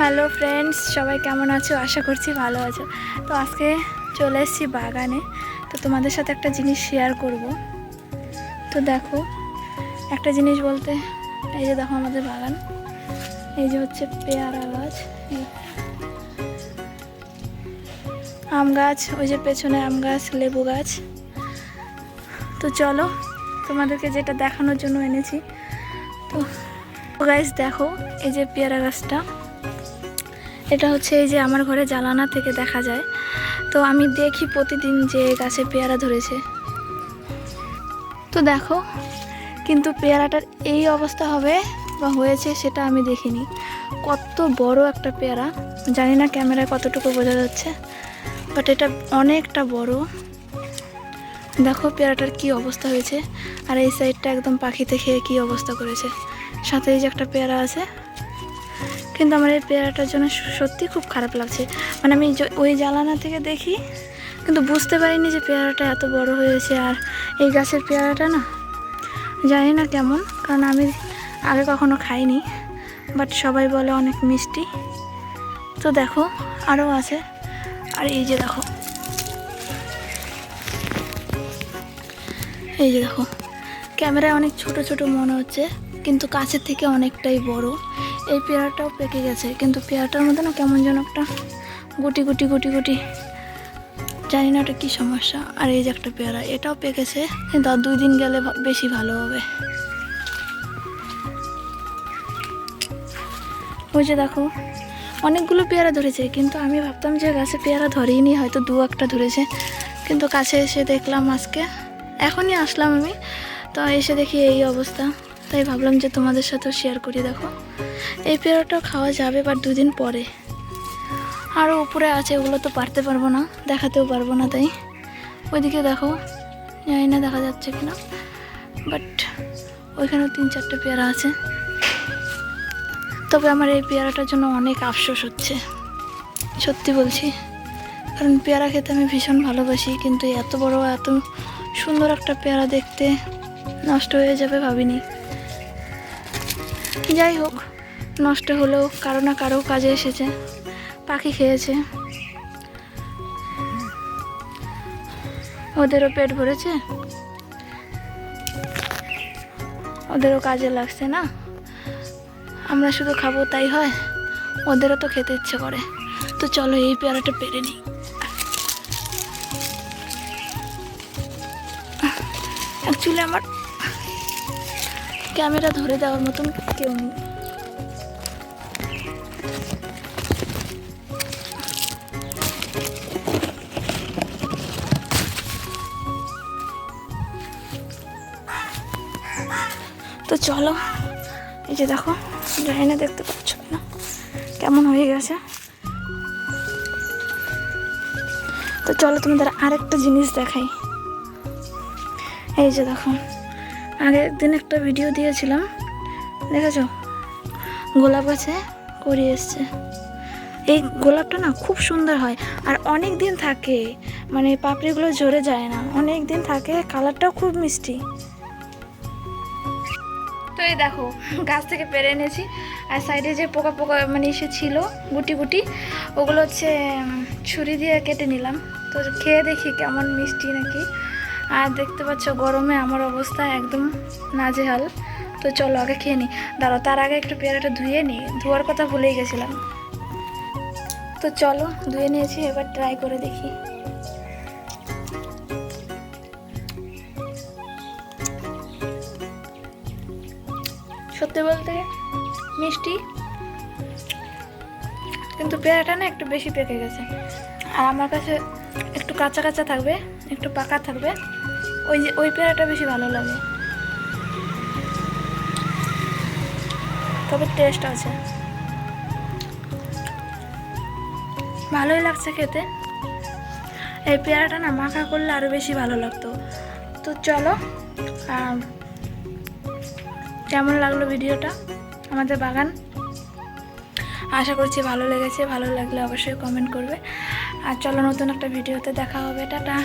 Hello friends, সবাই কেমন আছো? আশা করছি ভালো আছো। তো আজকে চলে এসেছি বাগানে। তো তোমাদের সাথে একটা জিনিস শেয়ার করব। তো দেখো, একটা জিনিস বলতে, এই যে দেখো আমাদের বাগান, এই যে হচ্ছে পেয়ারা গাছ, আম গাছ, ওই যে পেছনে আম গাছ, লেবু গাছ। তো চলো তোমাদেরকে যেটা দেখানোর জন্য এনেছি। তো গাছ দেখো, এই যে পেয়ারা গাছটা, এটা হচ্ছে এই যে আমার ঘরে জানালা থেকে দেখা যায়। তো আমি দেখি প্রতিদিন যে গাছে পেয়ারা ধরেছে। তো দেখো, কিন্তু পেয়ারাটার এই অবস্থা হবে বা হয়েছে সেটা আমি দেখিনি। কত বড় একটা পেয়ারা, জানি না ক্যামেরায় কতটুকু বোঝা যাচ্ছে, বাট এটা অনেকটা বড়। দেখো পেয়ারাটার কি অবস্থা হয়েছে, আর এই সাইডটা একদম পাখিতে খেয়ে কি অবস্থা করেছে। সাথে এই যে একটা পেয়ারা আছে, কিন্তু আমার এই পেয়ারাটার জন্য সত্যি খুব খারাপ লাগছে। মানে আমি ওই জানালা থেকে দেখি, কিন্তু বুঝতে পারিনি যে পেয়ারাটা এত বড় হয়েছে। আর এই গাছের পেয়ারাটা না, জানি না কেমন, কারণ আমি আগে কখনো খাইনি, বাট সবাই বলে অনেক মিষ্টি। তো দেখো আরও আছে। আর এই যে দেখো, এই যে দেখো, ক্যামেরায় অনেক ছোট ছোট মনে হচ্ছে, কিন্তু কাছের থেকে অনেকটাই বড়। এই পেয়ারাটাও পেকে গেছে, কিন্তু পেয়ারাটার মধ্যে না কেমন যেন একটা গুটি গুটি গুটি গুটি, জানি না ওটা কী সমস্যা। আর এই যে একটা পেয়ারা, এটাও পেকেছে, কিন্তু আর 2 দিন গেলে বেশি ভালো হবে। ওই যে দেখো, অনেকগুলো পেয়ারা ধরেছে, কিন্তু আমি ভাবতাম যে গাছে পেয়ারা ধরেইনি, হয়তো 2-1টা ধরেছে। কিন্তু কাছে এসে দেখলাম, আজকে এখনই আসলাম আমি, তো এসে দেখি এই অবস্থা। তাই ভাবলাম যে তোমাদের সাথেও শেয়ার করি। দেখো, এই পেয়ারাটাও খাওয়া যাবে, বাট 2 দিন পরে। আরও উপরে আছে, ওগুলো তো পারতে পারবো না, দেখাতেও পারবো না। তাই ওইদিকে দেখো, জানি না দেখা যাচ্ছে কিনা, বাট ওইখানেও 3-4টে পেয়ারা আছে। তবে আমার এই পেয়ারাটার জন্য অনেক আফসোস হচ্ছে, সত্যি বলছি। কারণ পেয়ারা খেতে আমি ভীষণ ভালোবাসি, কিন্তু এত বড় এত সুন্দর একটা পেয়ারা দেখতে নষ্ট হয়ে যাবে ভাবিনি। যাই হোক, নষ্ট হলেও কারো না কারো কাজে এসেছে, পাখি খেয়েছে, ওদেরও পেট ভরেছে, ওদেরও কাজে লাগছে না। আমরা শুধু খাবো তাই হয়, ওদেরও তো খেতে ইচ্ছে করে। তো চলো এই পেয়ারাটা পেরে নিই। অ্যাকচুয়ালি আমার ক্যামেরা ধরে দেওয়ার মতন কেউ নেই। তো চলো, এই যে দেখো, জানি না দেখতে পাচ্ছ না কেমন হয়ে গেছে। তো চলো তোমাদের আরেকটা জিনিস দেখাই। এই যে দেখো, আগে একদিন একটা ভিডিও দিয়েছিলাম, দেখেছো, গোলাপ গাছে করি এসছে। এই গোলাপটা না খুব সুন্দর হয়, আর অনেক দিন থাকে, মানে পাপড়িগুলো ঝরে যায় না, অনেক দিন থাকে, কালারটাও খুব মিষ্টি। তো এই দেখো, গাছ থেকে পেরে এনেছি, আর সাইডে যে পোকা পোকা মানে এসে ছিল গুটি গুটি, ওগুলো হচ্ছে ছুরি দিয়ে কেটে নিলাম। তো খেয়ে দেখি কেমন মিষ্টি নাকি। আর দেখতে পাচ্ছ গরমে আমার অবস্থা একদম নাজেহাল। তো চলো আগে খেয়ে নিই। দাঁড়াও, তার আগে একটু পেয়ারাটা ধুয়ে নিই, ধোয়ার কথা ভুলেই গেছিলাম। তো চলো, ধুয়ে নিয়েছি, এবার ট্রাই করে দেখি। সত্যি বলতে মিষ্টি, কিন্তু পেয়ারাটা না একটু বেশি পেকে গেছে। আর আমার কাছে একটু কাঁচা কাঁচা থাকবে, একটু পাকা থাকবে, ওই পেয়ারাটা বেশি ভালো লাগে। তবে টেস্ট আছে, ভালোই লাগছে খেতে। এই পেয়ারাটা না মাখা করলে আরও বেশি ভালো লাগতো। তো চলো, কেমন লাগলো ভিডিওটা, আমাদের বাগান, আশা করছি ভালো লেগেছে। ভালো লাগলে অবশ্যই কমেন্ট করবে। আর চলো, নতুন একটা ভিডিওতে দেখা হবে। টাটা।